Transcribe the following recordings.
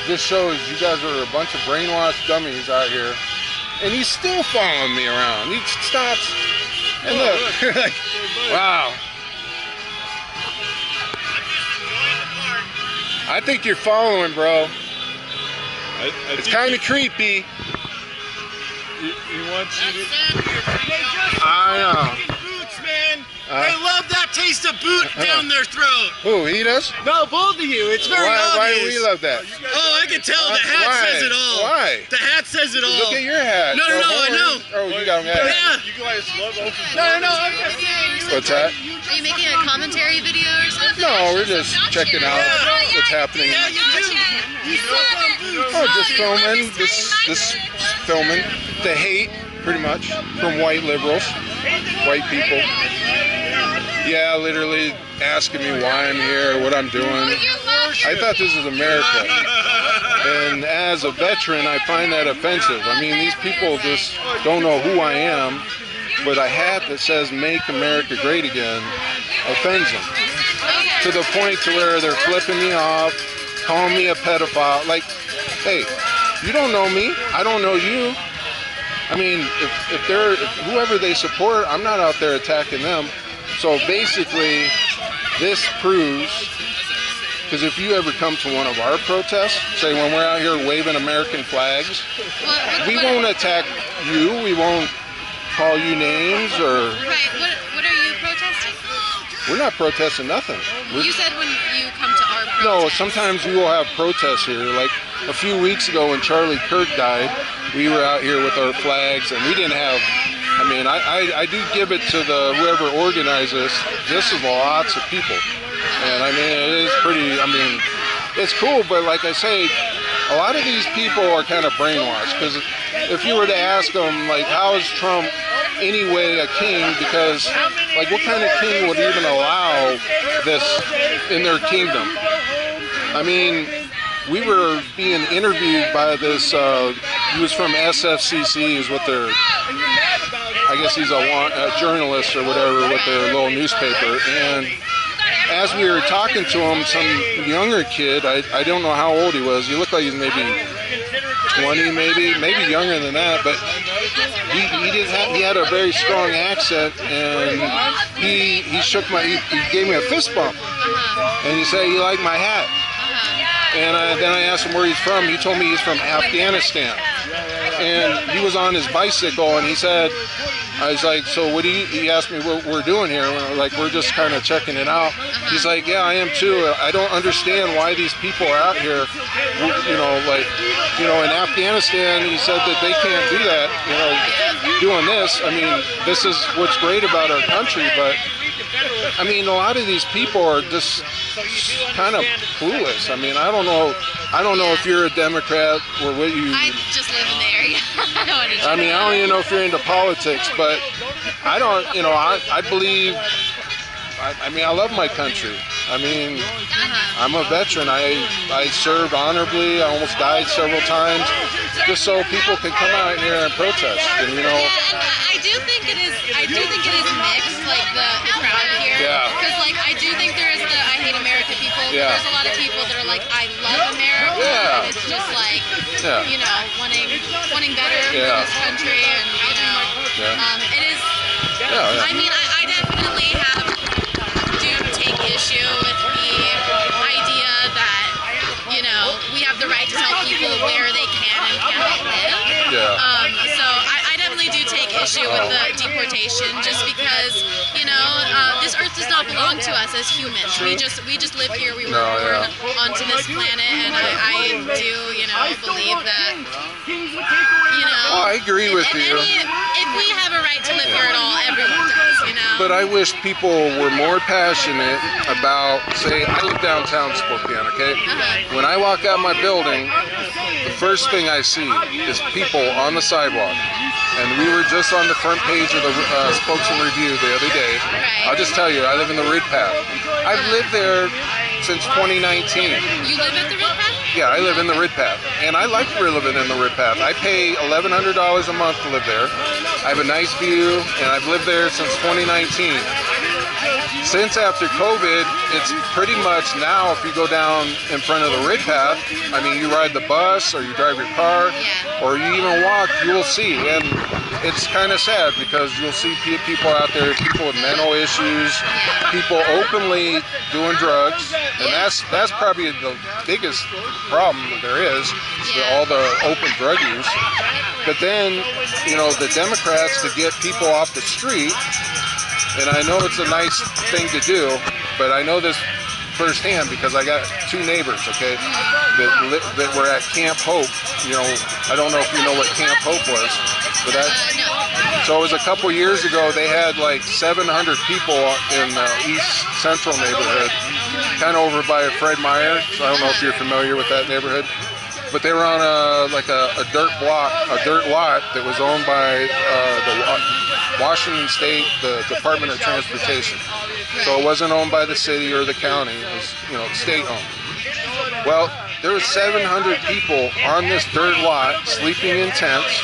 just shows you guys are a bunch of brainwashed dummies out here. And he's still following me around. He stops. And look, like, wow. I think you're following, bro. It's kind of creepy. He wants you to... I know. Boots, man. They love that taste of boot down their throat. Who, he does? No, both of you. It's very obvious. Why do we love that? Oh, I can tell. The hat says it all. Why? The hat says it all. Look at your hat. No, I know. Oh, you got that. Yeah. You guys love No, I'm just saying. What's that? Are you making a commentary video or something? No, we're just checking out what's happening. Yeah, you do. You Oh, just filming. This filming the hate, pretty much, from white liberals, white people. Yeah, literally asking me why I'm here, what I'm doing. I thought this was America. And as a veteran, I find that offensive. I mean, these people just don't know who I am, but a hat that says "Make America Great Again" offends them. To the point to where they're flipping me off, calling me a pedophile. Like, hey, you don't know me, I don't know you. I mean, if they're whoever they support, I'm not out there attacking them. So basically, this proves, because if you ever come to one of our protests, say when we're out here waving American flags, we won't attack you, we won't call you names or... Right, what are you protesting? We're not protesting nothing. You said when you come to our protest. No, sometimes we will have protests here. Like a few weeks ago when Charlie Kirk died, we were out here with our flags and we didn't have... I mean, I do give it to the whoever organized this. This is lots of people. And I mean, it is pretty, I mean, it's cool, but like I say, a lot of these people are kind of brainwashed. Because if you were to ask them, like, how is Trump anyway a king? Because, like, what kind of king would even allow this in their kingdom? I mean, we were being interviewed by this, he was from SFCC, is what they're... I guess he's a journalist or whatever with their little newspaper. And as we were talking to him, some younger kid, I don't know how old he was. He looked like he's maybe 20, maybe younger than that. But he had a very strong accent, and he gave me a fist bump, and he said he liked my hat. And then I asked him where he's from. He told me he's from Afghanistan. And he was on his bicycle, and he said, I was like, so what do you, he asked me what we're doing here. Like, we're just kind of checking it out. He's like, yeah, I am too. I don't understand why these people are out here, in Afghanistan, he said that they can't do that, doing this. I mean, this is what's great about our country, but I mean, a lot of these people are just kind of clueless. I mean, I don't know if you're a Democrat or what you... I just live in the area. I mean, I don't even know if you're into politics, but I don't, I believe, I mean, I love my country. I mean, I'm a veteran. I served honorably. I almost died several times just so people can come out here and protest. And, Yeah, and I do think it is mixed, like the crowd here. Yeah. Because, like, I do think there is the I hate America people. But Yeah. there's a lot of people that are like, I love America. Yeah. And it's just like, Yeah. wanting better for Yeah. this country. And, Yeah. it is, Yeah. I mean, I definitely do take issue with the idea that, we have the right to tell people where they can and cannot live. Yeah. So I definitely do take issue with the deportation, just because, this earth does not belong to us as humans. We just live here. We were born onto this planet, and I do, believe that, Oh, I agree with you. If we have a right to live here at all, everyone does, But I wish people were more passionate about, say, I live downtown Spokane, okay? When I walk out my building, the first thing I see is people on the sidewalk. And we were just on the front page of the Spokane Review the other day. Right. I'll just tell you, I live in the Rid Path. I've lived there since 2019. You live at the Red Path? Yeah, I live in the Rid Path, and I like living in the Rid Path. I pay $1,100 a month to live there. I have a nice view, and I've lived there since 2019. since after COVID, it's pretty much now, if you go down in front of the rig path, I mean, you ride the bus or you drive your car, or you even walk, you will see. And it's kind of sad because you'll see people out there, people with mental issues, people openly doing drugs, and that's probably the biggest problem there is all the open drug use. But then, you know, the Democrats, to get people off the street, and I know it's a nice thing to do, but I know this firsthand because I got two neighbors, okay, that were at Camp Hope. You know, I don't know if you know what Camp Hope was, but so it was a couple years ago. They had like 700 people in the East Central neighborhood, kind of over by Fred Meyer. So I don't know if you're familiar with that neighborhood. But they were on a dirt lot that was owned by the Washington State, the Department of Transportation. So it wasn't owned by the city or the county. It was, you know, state owned. Well, there were 700 people on this dirt lot sleeping in tents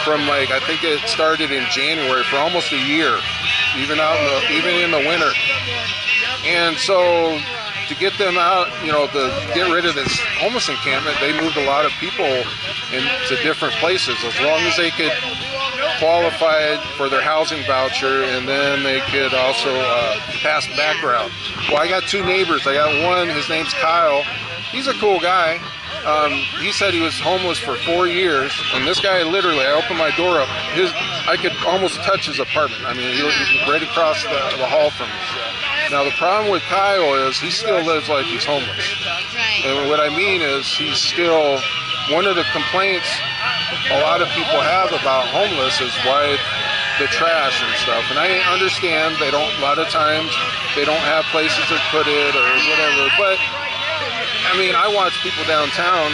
from, like, I think it started in January for almost a year, even in the winter. And so, to get them out, you know, to get rid of this homeless encampment, they moved a lot of people into different places as long as they could qualify for their housing voucher, and then they could also pass background. Well, I got two neighbors. I got one, his name's Kyle. He's a cool guy. He said he was homeless for 4 years, and this guy literally, I opened my door up, I could almost touch his apartment. I mean, he was right across the hall from me. Now, the problem with Kyle is he still lives like he's homeless. Right. And what I mean is he's still, one of the complaints a lot of people have about homeless is why the trash and stuff. And I understand a lot of times they don't have places to put it or whatever. But, I mean, I watch people downtown,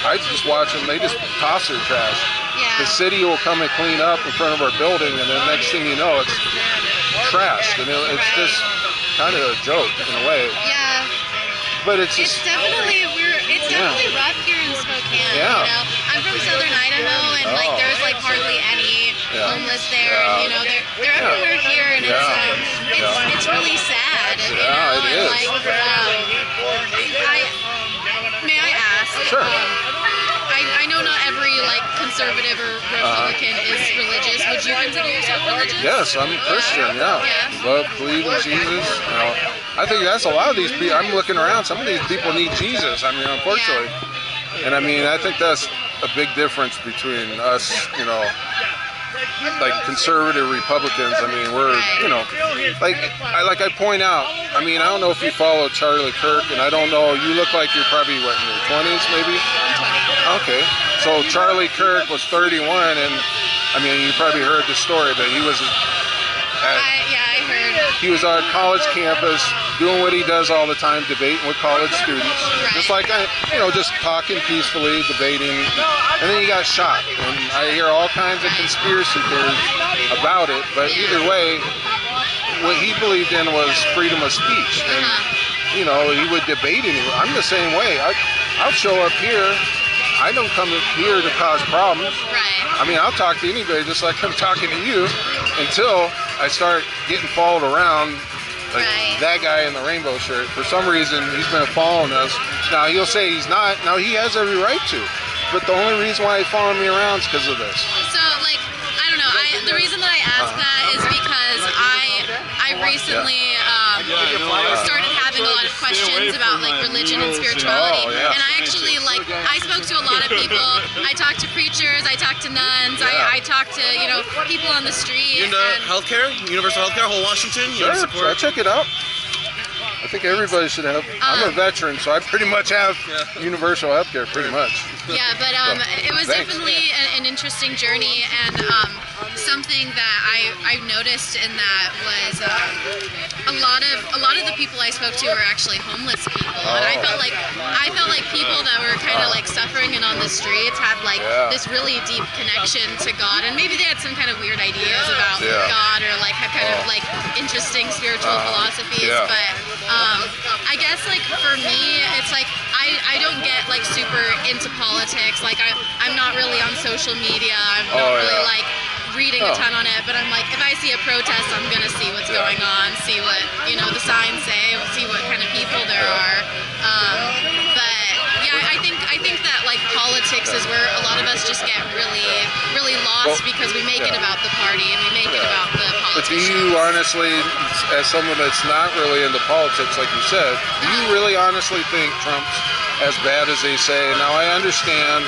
I just watch them, they just toss their trash. Yeah. The city will come and clean up in front of our building, and then next thing you know, it's trashed. And it's just kind of a joke in a way. Yeah. But it's definitely rough here in Spokane. Yeah. You know, I'm from Southern Idaho, and like there's like hardly any homeless there, and you know they're everywhere here, and it's really sad. You know, it is. Like, may I ask? Sure. I know not every like conservative or Republican is religious. Would you consider yourself religious? Yes, I'm Christian. Yeah. Believe in Jesus. You know, I think that's a lot of these people. I'm looking around. Some of these people need Jesus. I mean, unfortunately. And I mean, I think that's a big difference between us. You know, like conservative Republicans. I mean, we're, you know, like I point out. I mean, I don't know if you follow Charlie Kirk, and I don't know. You look like you're probably what, in your 20s, maybe. Okay. So Charlie Kirk was 31, and I mean, you probably heard the story, but he was. I heard. He was on a college campus doing what he does all the time, debating with college students. Right. Just like, you know, just talking peacefully, debating. And then he got shot. And I hear all kinds of conspiracy theories about it. But either way, what he believed in was freedom of speech. And, you know, he would debate anyone. I'm the same way. I'll show up here. I don't come here to cause problems. Right. I mean, I'll talk to anybody just like I'm talking to you until I start getting followed around like that guy in the rainbow shirt. For some reason, he's been following us. Now, he'll say he's not. Now, he has every right to. But the only reason why he's following me around is because of this. So, like, I don't know. The reason that I ask that is because I recently started having a lot of questions about like religion and spirituality, and I actually I spoke to a lot of people. I talked to preachers, I talked to nuns, I talked to people on the street. You into healthcare, universal healthcare, whole Washington? Sure, I check it out. I think everybody should have. I'm a veteran, so I pretty much have universal healthcare, pretty much. Yeah, but it was definitely an interesting journey, and something that I noticed in that was a lot of the people I spoke to were actually homeless people, and I felt like people that were kind of like suffering and on the streets had like this really deep connection to God, and maybe they had some kind of weird ideas about God, or like had kind of like interesting spiritual philosophies, but I guess like for me, it's like I don't get like super into politics. Like I'm not really on social media. I'm not really like reading a ton on it, but I'm like, if I see a protest, I'm gonna see what's going on, see what the signs say, see what kind of people there are. But yeah, I think that like politics is where a lot of us just get really lost because we make it about the party and we make it about the But do politicians. you honestly, as someone that's not really into politics, like you said, do you really honestly think Trump's as bad as they say? Now, I understand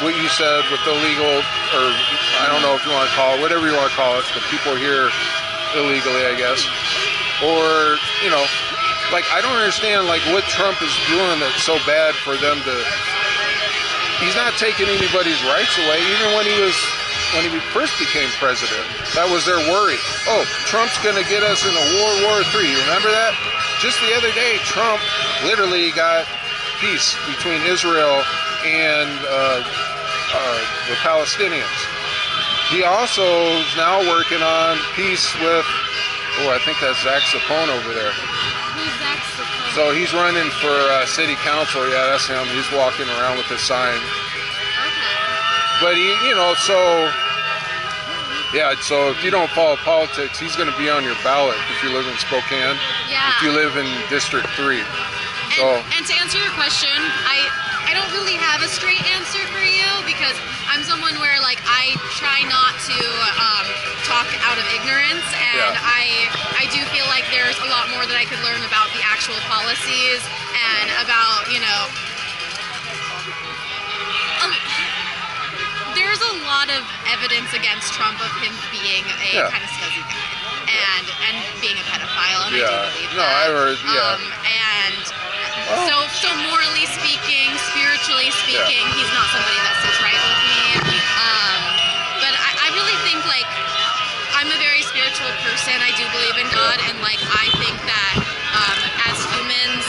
what you said with the illegal, or I don't know if you want to call it, whatever you want to call it, the people here illegally, I guess. Or, like, I don't understand, like, what Trump is doing that's so bad for them to, he's not taking anybody's rights away, even when he first became president. That was their worry. Oh, Trump's going to get us into World War III. Remember that? Just the other day, Trump literally got peace between Israel and the Palestinians. He also is now working on peace with, I think that's Zach Sapone over there. Who's Zach Sapone? So he's running for city council. Yeah, that's him. He's walking around with his sign. Okay. But so if you don't follow politics, he's going to be on your ballot if you live in Spokane. Yeah. If you live in District 3. And to answer your question, I don't really have a straight answer for you because I'm someone where like I try not to talk out of ignorance, and I do feel like there's a lot more that I could learn about the actual policies and about there's a lot of evidence against Trump of him being a kind of scuzzy guy and being a pedophile, and I do believe that. No, I heard, So morally speaking, spiritually speaking, he's not somebody that sits right with me. But I really think like I'm a very spiritual person. I do believe in God, and like I think that as humans,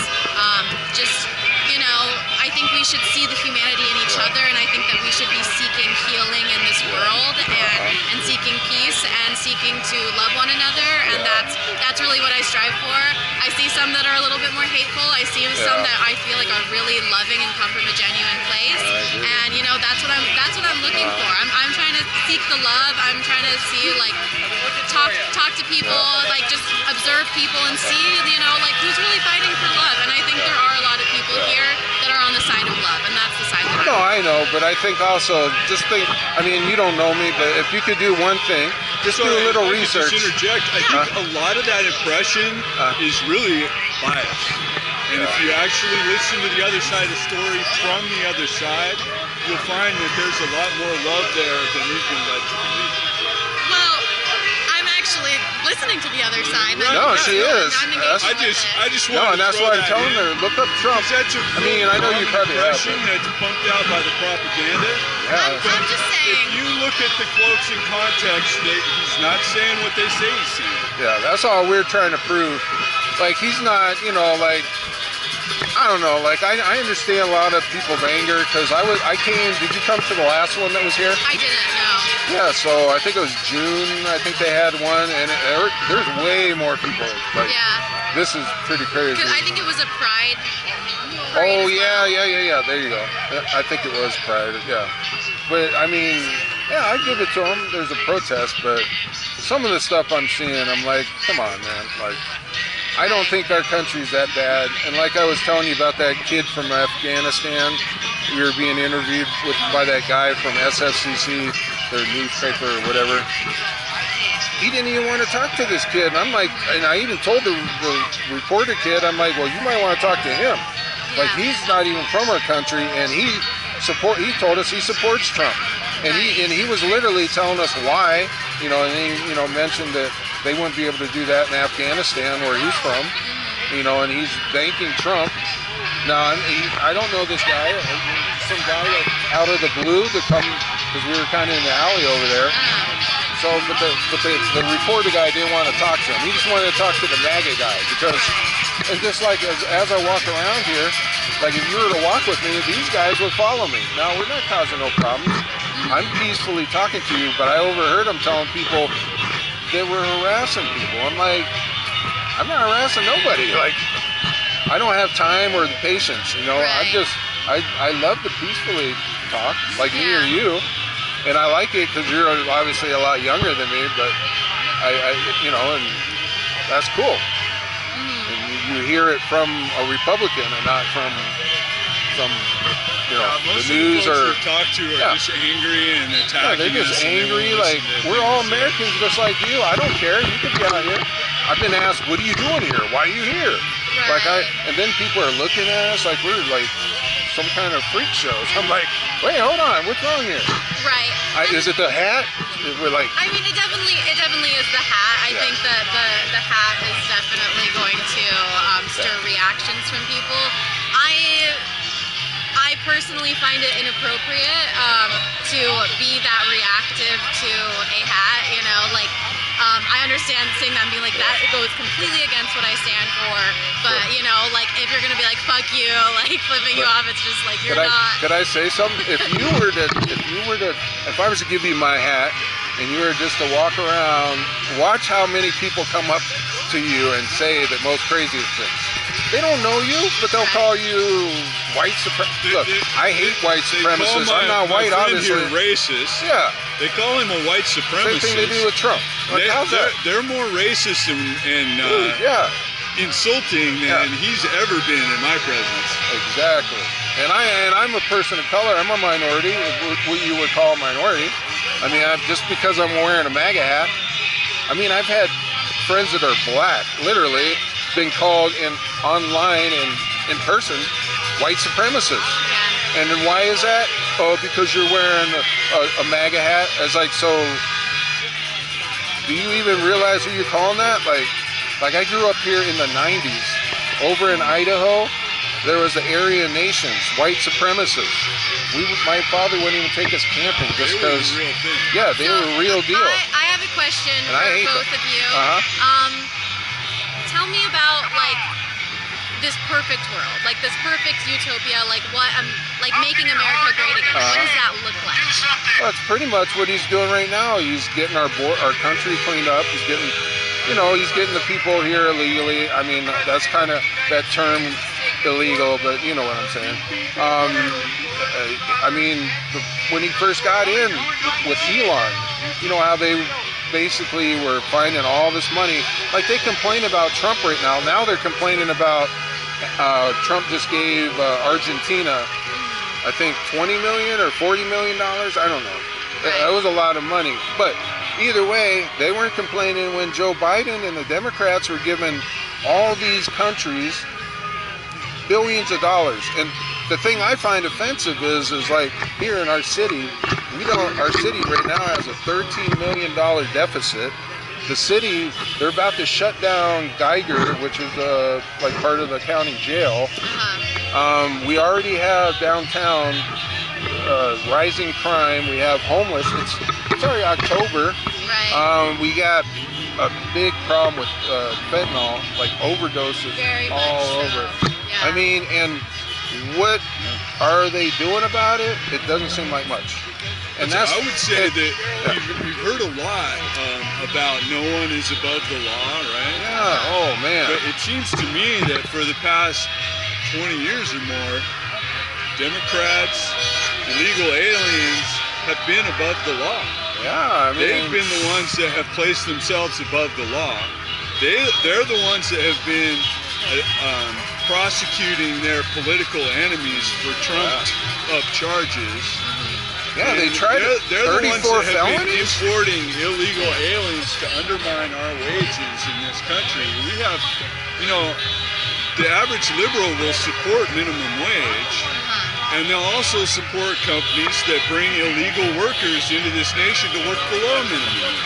I think we should see the humanity in each other, and I think that we should be seeking healing in this world and seeking peace and seeking to love one another, and that's really what I strive for. I see some that are a little bit more hateful. I see some that I feel like are really loving and come from a genuine place, and that's what I'm looking for. I'm trying to seek the love. I'm trying to see like talk to people, like just observe people and see like who's really fighting for love. And I think there are a lot of people here that are on the side of love, and that's the side that No, I know, but I think also, you don't know me, but if you could do one thing, just do a little research. Just interject. I think a lot of that impression is really biased. And if you actually listen to the other side of the story from the other side, you'll find that there's a lot more love there than we've been led to believe. Well, I'm actually listening to the other side. No, she is. I just want and that's why I'm telling her, look up Trump. I know you probably have. That's pumped out by the propaganda. Yeah. I'm just saying. If you look at the quotes in context, he's not saying what they say he's saying. Yeah, that's all we're trying to prove. Like, he's not, I don't know, like, I understand a lot of people's anger, because did you come to the last one that was here? I didn't know. Yeah, so I think it was June, I think they had one, and there's way more people. Like, this is pretty crazy. Because I think it was a Pride. Oh, yeah, there you go. I think it was Pride, yeah. But, I give it to them. There's a protest, but some of the stuff I'm seeing, I'm like, come on, man. Like, I don't think our country's that bad. And like I was telling you about that kid from Afghanistan, we were being interviewed by that guy from SFCC, their newspaper or whatever. He didn't even want to talk to this kid. And I'm like, and I even told the reporter kid, I'm like, well, you might want to talk to him. Like, he's not even from our country, and he told us he supports Trump. And he was literally telling us why, and he, mentioned that they wouldn't be able to do that in Afghanistan, where he's from, and he's thanking Trump. Now, I don't know this guy, some guy that out of the blue to come, because we were kind of in the alley over there. So, but the reporter guy didn't want to talk to him. He just wanted to talk to the MAGA guy, because it's just like as I walk around here, like if you were to walk with me, these guys would follow me. Now, we're not causing no problems. I'm peacefully talking to you, but I overheard them telling people they were harassing people. I'm like, I'm not harassing nobody. Like, I don't have time or the patience, Right. I love to peacefully talk, like me or you. and I like it because you're obviously a lot younger than me, but I you know, and that's cool. And you hear it from a Republican and not from some, you know, most the news of the or. folks we talk to are just angry and attacking. They're just us and they angry. won't Like, listen to we're all things we say. Americans just like you. I don't care. You could be out here. I've been asked, what are you doing here? Why are you here? Like and then people are looking at us like we're like some kind of freak shows. I'm like, wait, hold on, what's wrong here? Right. Is it the hat? We're like, I mean, it definitely is the hat. I think that the hat is definitely going to stir reactions from people. I personally find it inappropriate to be that reactive to a hat. You know, like I understand saying that and being like that, it goes completely against what I stand for. But you know, like if you're gonna be like fuck you, like flipping you off, it's just like you're not. Could I say something? If I was to give you my hat and you were just to walk around, watch how many people come up to you and say the most craziest things. They don't know you, but they'll call you white supremacist. Look, I hate white supremacists. I'm not white, obviously. Here racist. Yeah. They call him a white supremacist. Same thing they do with Trump. Like, how's that? They're more racist and insulting than he's ever been in my presence. Exactly. And I'm a person of color. I'm a minority, what you would call a minority. I mean, just because I'm wearing a MAGA hat. I mean, I've had friends that are black, literally, been called online and in person white supremacists. Yeah. And then why is that? Oh, because you're wearing a MAGA hat. It's like, so do you even realize who you're calling that? Like I grew up here in the 90s. Over in Idaho, there was the Aryan Nations, white supremacists. My father wouldn't even take us camping just because. Yeah, they were a real deal. I have a question for both of you. Tell me about like this perfect world, like this perfect utopia, like what like making America great again. What does that look like? Well, it's pretty much what he's doing right now. He's getting our country cleaned up. He's getting, he's getting the people here illegally. I mean, that's kind of that term, illegal, but you know what I'm saying. I mean, when he first got in with Elon, you know how they basically were finding all this money. Like they complain about Trump right now. Now they're complaining about Trump just gave Argentina, I think, $20 million or $40 million. I don't know. That was a lot of money. But either way, they weren't complaining when Joe Biden and the Democrats were giving all these countries billions of dollars. And the thing I find offensive is like here in our city, our city right now has a $13 million deficit. The city, they're about to shut down Geiger, which is like part of the county jail. We already have downtown rising crime. We have homeless. It's already October. Right. We got a big problem with fentanyl, like overdoses all over. Yeah. I mean, and what are they doing about it? It doesn't seem like much. And I would say that we've heard a lot about no one is above the law, right? Yeah, oh man. But it seems to me that for the past 20 years or more, Democrats, illegal aliens have been above the law. Yeah, I mean, they've been the ones that have placed themselves above the law. They're the ones that have been prosecuting their political enemies for trumped-up charges. Yeah, they tried it. They're the ones that have been felonies? importing illegal aliens to undermine our wages in this country. We have, the average liberal will support minimum wage, and they'll also support companies that bring illegal workers into this nation to work below minimum wage.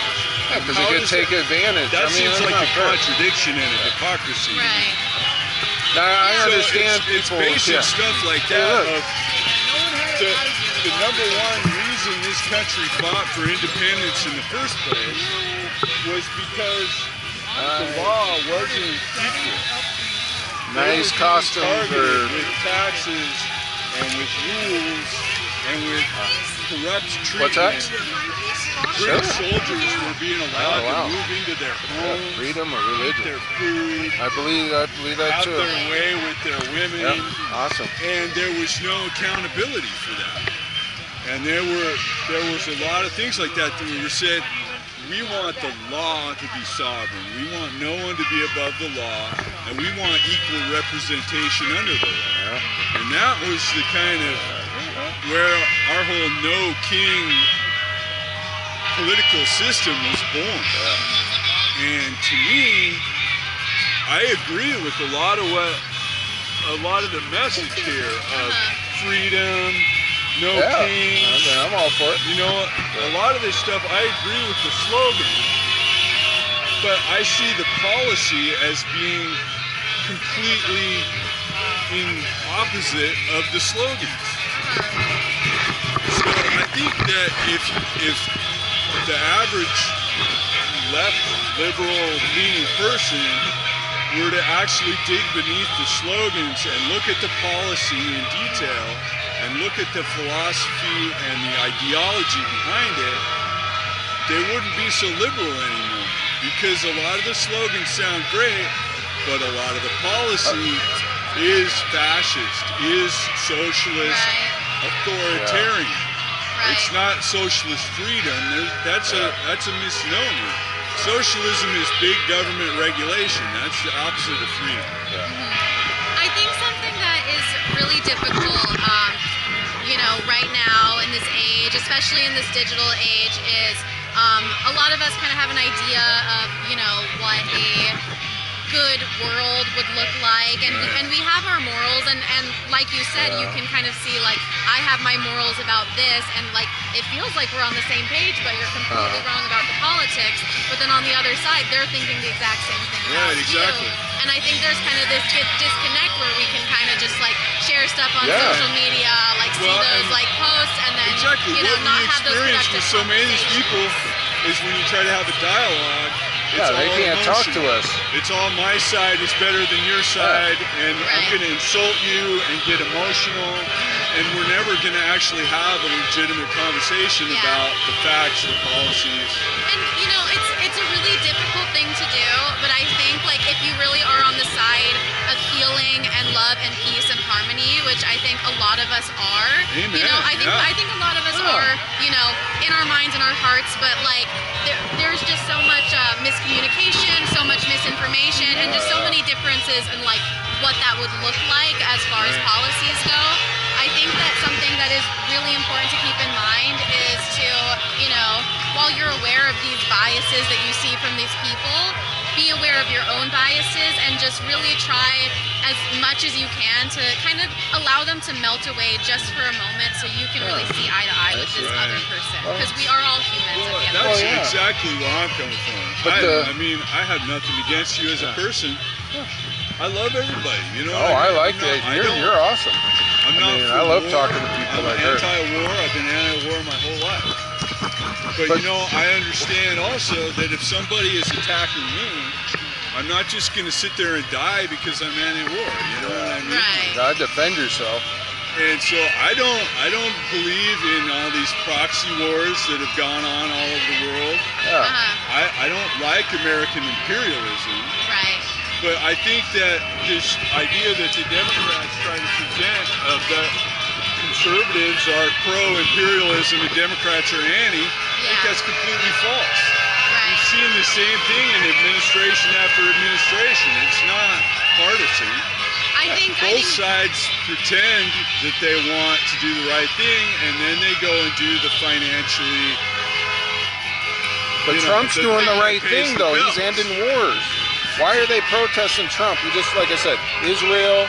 Yeah, because they could take advantage. That seems like a contradiction and a hypocrisy. Right. Now, I understand it's people. basic stuff like that. The number one reason this country fought for independence in the first place was because the law wasn't equal. Nice costumes with taxes and with rules and with corrupt treatment. What's that? British soldiers were being allowed to move into their homes, freedom of religion, their food. I believe that have too. Their way with their women. Yep. Awesome. And there was no accountability for that. And there was a lot of things like that were said. We want the law to be sovereign. We want no one to be above the law, and we want equal representation under the law. And that was the kind of where our whole no king political system was born. And to me, I agree with a lot of the message here of freedom, no kings. I'm all for it. You know, a lot of this stuff, I agree with the slogan, but I see the policy as being completely in opposite of the slogans. So I think that if the average left liberal leaning person were to actually dig beneath the slogans and look at the policy in detail and look at the philosophy and the ideology behind it, they wouldn't be so liberal anymore. Because a lot of the slogans sound great, but a lot of the policy is fascist, is socialist, authoritarian. It's not socialist freedom. That's a misnomer. Socialism is big government regulation. That's the opposite of freedom. I think something that is really difficult, right now in this age, especially in this digital age, is a lot of us kind of have an idea of, what a good world would look like, and we have our morals, and like you said, you can kind of see, like, I have my morals about this, and like it feels like we're on the same page, but you're completely wrong about the politics. But then on the other side, they're thinking the exact same thing about you. And I think there's kind of this disconnect where we can kind of just like share stuff on social media, like see those like posts, and then not have those productive with so many of these people is when you try to have a dialogue. They can't talk to us. It's all my side is better than your side, and I'm going to insult you and get emotional, and we're never going to actually have a legitimate conversation about the facts, the policies. And it's a really difficult thing to do, but I think like if you really are on the side of healing and love and peace and harmony, which I think a lot of us are. Amen. I think a lot of us are, in our minds and our hearts, but like there's just so much miscommunication, so much misinformation, and just so many differences in like what that would look like as far as policies go. I think that something that is really important to keep in mind is to, while you're aware of these biases that you see from these people, be aware of your own biases and just really try as much as you can to kind of allow them to melt away just for a moment so you can really see eye to eye with this other person. Because we are all humans at the end of the day. That's exactly where I'm coming from. I have nothing against you as a person. I love everybody, I like it. You're awesome. I love talking to people like her. I'm anti-war. I've been anti-war my whole life. But I understand also that if somebody is attacking me, I'm not just going to sit there and die because I'm anti-war. You know what I mean? Right. You gotta defend yourself. And so I don't believe in all these proxy wars that have gone on all over the world. I don't like American imperialism. Right. But I think that this idea that the Democrats try to present of that conservatives are pro-imperialism and Democrats are anti, I think that's completely false. We've seen the same thing in administration after administration. It's not partisan. Both sides pretend that they want to do the right thing, and then they go and do the financially. But Trump's doing the right thing, though. He's ending wars. Why are they protesting Trump? Just like I said, Israel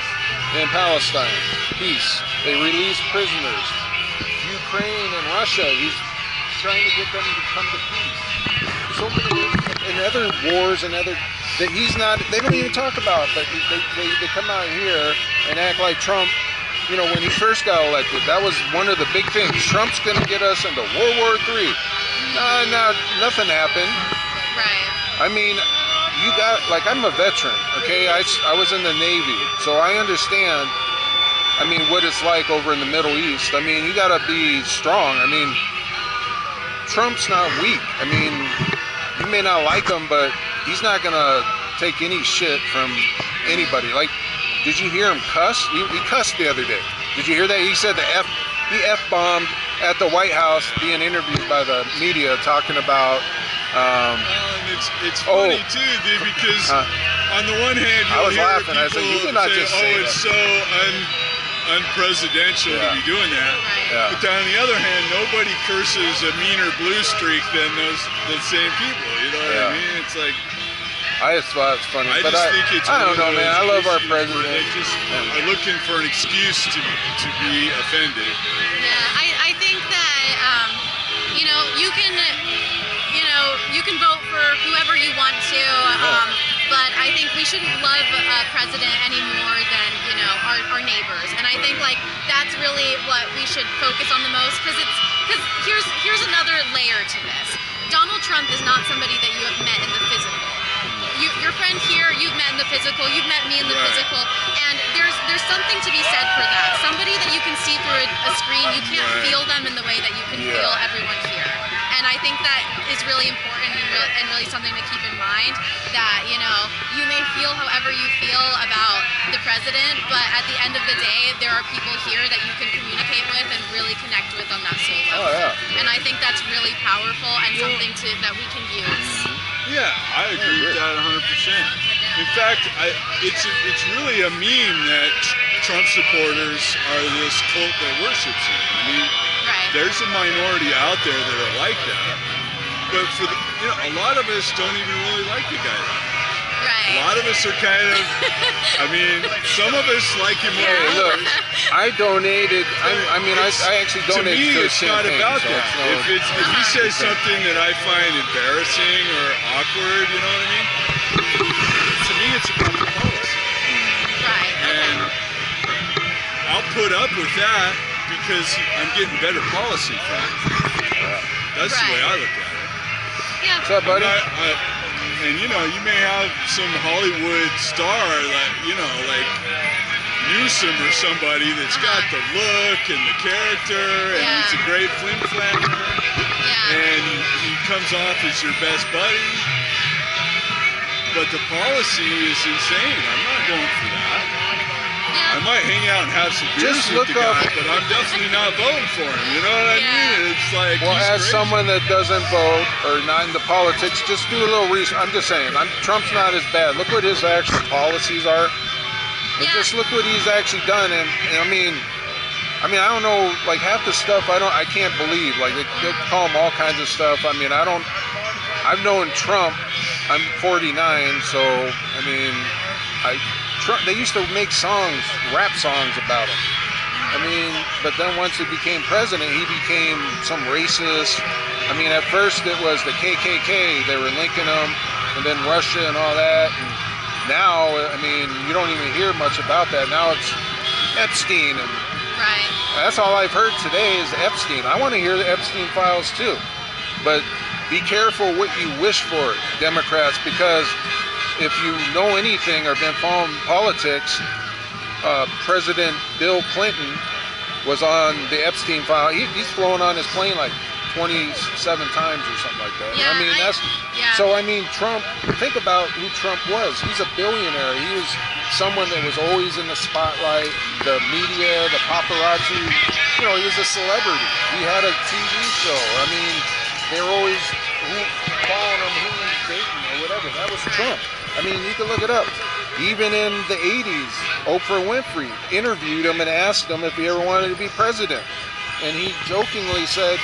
and Palestine, peace. They release prisoners. Ukraine and Russia, he's trying to get them to come to peace. So many, and other wars and other, that he's not, they don't even talk about, but they come out here and act like Trump, when he first got elected, that was one of the big things. Trump's going to get us into World War III. No, nothing happened. Right. I'm a veteran, okay? I was in the Navy, so I understand, what it's like over in the Middle East. You gotta be strong. Trump's not weak. You may not like him, but he's not gonna take any shit from anybody. Like, did you hear him cuss? He cussed the other day. Did you hear that? He said the he F-bombed at the White House being interviewed by the media talking about And it's funny too, dude, because on the one hand, I was hear laughing. I said, people you did not say, just say it's so unpresidential to be doing that. Yeah. But then on the other hand, nobody curses a meaner blue streak than those same people. You know what I mean? It's like, I just thought it was funny. I but just think it's I don't know, man. I love our issues where president. They just are looking for an excuse to be offended. Yeah, I think that you know, you can vote for whoever you want to, but I think we shouldn't love a president any more than, you know, our neighbors. And I think like that's really what we should focus on the most, because here's another layer to this. Donald Trump is not somebody that you have met in the physical. Your friend here, you've met in the physical, you've met me in the physical, and there's something to be said for that. Somebody that you can see through a screen, you can't feel them in the way that you can feel everyone here. And I think that is really important and really something to keep in mind, that, you know, you may feel however you feel about the president, but at the end of the day, there are people here that you can communicate with and really connect with on that soul level. And I think that's really powerful and something that we can use. Yeah, I agree with that 100%. In fact, it's really a meme that Trump supporters are this cult that worships him. I mean, there's a minority out there that are like that, but for the, you know, a lot of us don't even really like the guy. A lot of us are kind of, I mean, some of us like him more than others. I donated, I actually donated to me, to it's not about so that. If he says something that I find embarrassing or awkward, you know what I mean? To me, it's about the policy. And I'll put up with that because I'm getting better policy from it. That's the way I look at it. What's up, buddy? And you know, you may have some Hollywood star that, you know, like Newsom or somebody that's got the look and the character, and he's a great flim-flammer, and he comes off as your best buddy. But the policy is insane. I'm not going for that. I might hang out and have some beers with the guy, but I'm definitely not voting for him. You know what I mean? It's like, well, as someone that doesn't vote or not into politics, just do a little research. I'm just saying, Trump's not as bad. Look what his actual policies are. And just look what he's actually done. And I mean, I don't know, like half the stuff I can't believe. Like they'll call him all kinds of stuff. I mean, I've known Trump. I'm 49, so I mean, Trump, they used to make rap songs about him. I mean, but then once he became president, he became some racist. I mean, at first it was the KKK, they were linking him, and then Russia and all that. And now, I mean, you don't even hear much about that. Now it's Epstein, and that's all I've heard today is Epstein. I want to hear the Epstein files too. But be careful what you wish for, Democrats, because if you know anything or been following politics, President Bill Clinton was on the Epstein file. He's flown on his plane like 27 times or something like that. I mean, so I mean, Trump, think about who Trump was. He's a billionaire. He was someone that was always in the spotlight, the media, the paparazzi. You know, he was a celebrity. He had a TV show. I mean, they were always following him, who he was dating or whatever. That was Trump. I mean, you can look it up. Even in the 80s, Oprah Winfrey interviewed him and asked him if he ever wanted to be president. And he jokingly said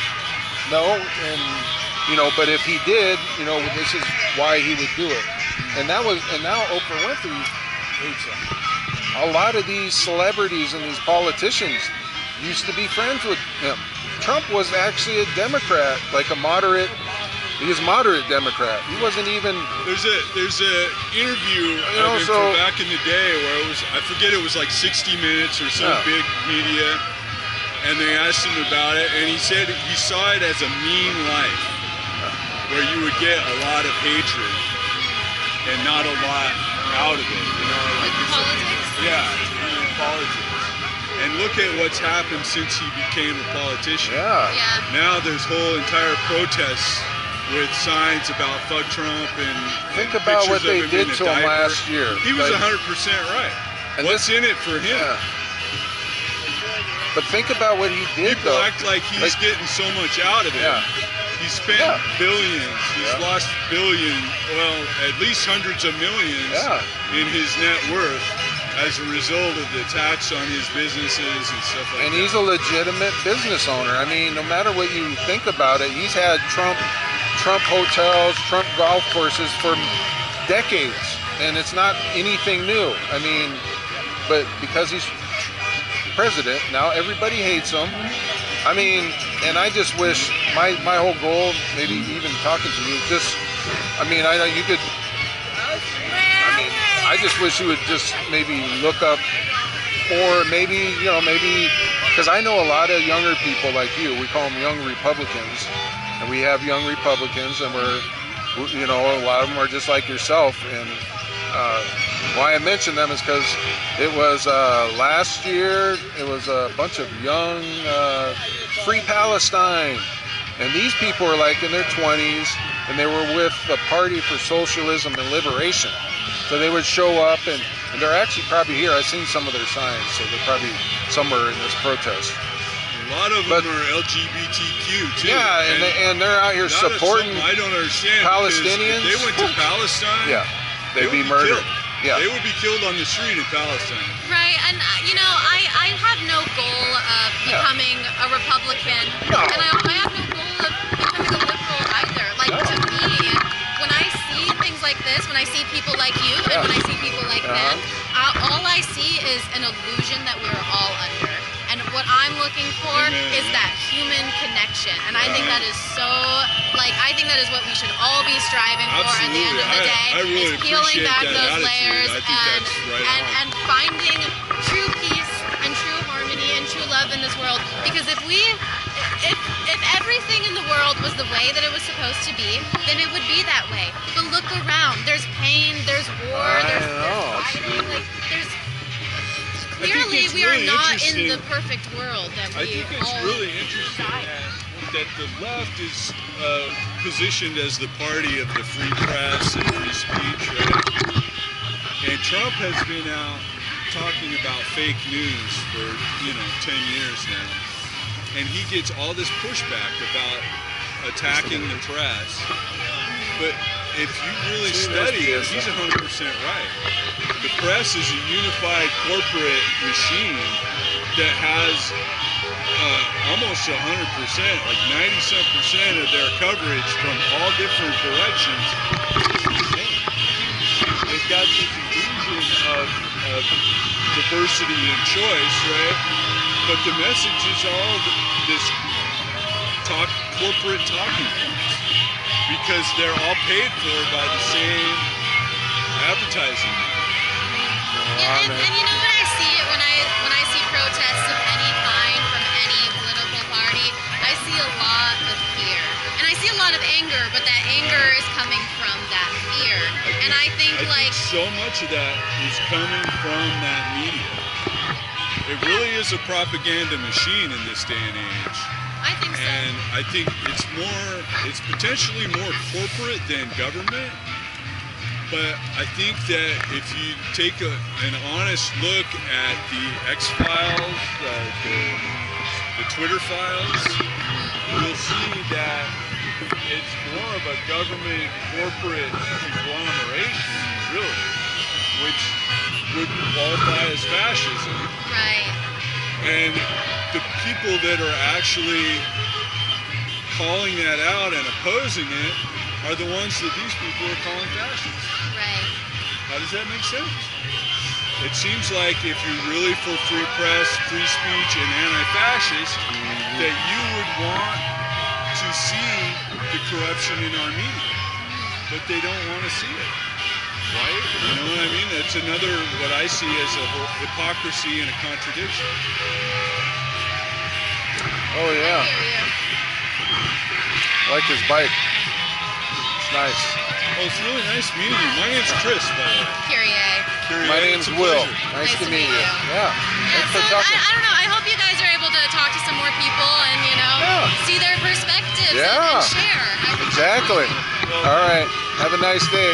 no, and, you know, but if he did, you know, this is why he would do it. And now Oprah Winfrey hates him. A lot of these celebrities and these politicians used to be friends with him. Trump was actually a Democrat, like a moderate. He was moderate Democrat. He wasn't even. There's a interview of him from back in the day where it was, I forget, it was like 60 Minutes or some big media, and they asked him about it, and he said he saw it as a mean life, where you would get a lot of hatred and not a lot out of it. You know, like politics. Politics. And look at what's happened since he became a politician. Now there's whole entire protests with signs about fuck Trump and think about what they did to him last year. He was 100% right. And what's in it for him? But think about what he did, People though. act like he's getting so much out of it. Yeah. He spent billions. He's lost at least hundreds of millions in his net worth as a result of the tax on his businesses and stuff like that. And he's a legitimate business owner. I mean, no matter what you think about it, he's had Trump hotels, Trump golf courses for decades, and it's not anything new. I mean, but because he's president, now everybody hates him. I mean, and I just wish my whole goal, maybe even talking to you, is just, I mean, I know you could, I just wish you would just maybe look up, or maybe, because I know a lot of younger people like you, we call them young Republicans, and we have young Republicans, and we're, a lot of them are just like yourself, and why I mention them is because it was last year, it was a bunch of young Free Palestine, and these people are like in their 20s, and they were with the Party for Socialism and Liberation. So they would show up, and they're actually probably here. I've seen some of their signs, so they're probably somewhere in this protest. A lot of them are LGBTQ too. Yeah, and they're out here supporting I don't understand, Palestinians. If they went to Palestine, they'd be murdered. Killed. Yeah. They would be killed on the street in Palestine. Right, and I have no goal of becoming a Republican, and I have no goal of becoming a liberal either. Like, to me, when I see things like this, when I see people like you, and when I see people like them, all I see is an illusion that we're all under. And what I'm looking for is that human connection. And I think that is I think that is what we should all be striving for at the end of the day. I really is peeling back those attitude. layers and finding true peace and true harmony and true love in this world. Because if everything in the world was the way that it was supposed to be, then it would be that way. But look around. There's pain, there's war, there's fighting, clearly we are not in the perfect world that we I think it's really interesting that the left is positioned as the party of the free press and free speech, right? And Trump has been out talking about fake news for 10 years now, and he gets all this pushback about attacking the press. But if you really study it, he's 100% right. The press is a unified corporate machine that has almost 100%, like 90% of their coverage from all different directions. They've got this illusion of diversity and choice, right? But the message is all this corporate talking points, because they're all paid for by the same advertising. And you know what I see when I see protests of any kind from any political party, I see a lot of fear. And I see a lot of anger, but that anger is coming from that fear. I think so much of that is coming from that media. It really is a propaganda machine in this day and age. I think so. And I think it's potentially more corporate than government. But I think that if you take an honest look at the X-Files, the Twitter files, you'll see that it's more of a government corporate conglomeration, really, which would qualify as fascism. Right. And the people that are actually calling that out and opposing it are the ones that these people are calling fascists. Right. How does that make sense? It seems like if you're really for free press, free speech, and anti-fascist, that you would want to see the corruption in our media, but they don't want to see it, right? You know what I mean? That's another, what I see as a hypocrisy and a contradiction. Oh yeah. I hear you. I like his bike. It's nice. Oh, it's really nice meeting you. My name's Chris, by the way. Kyrie. My name's Will. Nice to meet you. Yeah. Thanks for talking. I don't know. I hope you guys are able to talk to some more people and see their perspectives and share. Exactly. All right. Have a nice day.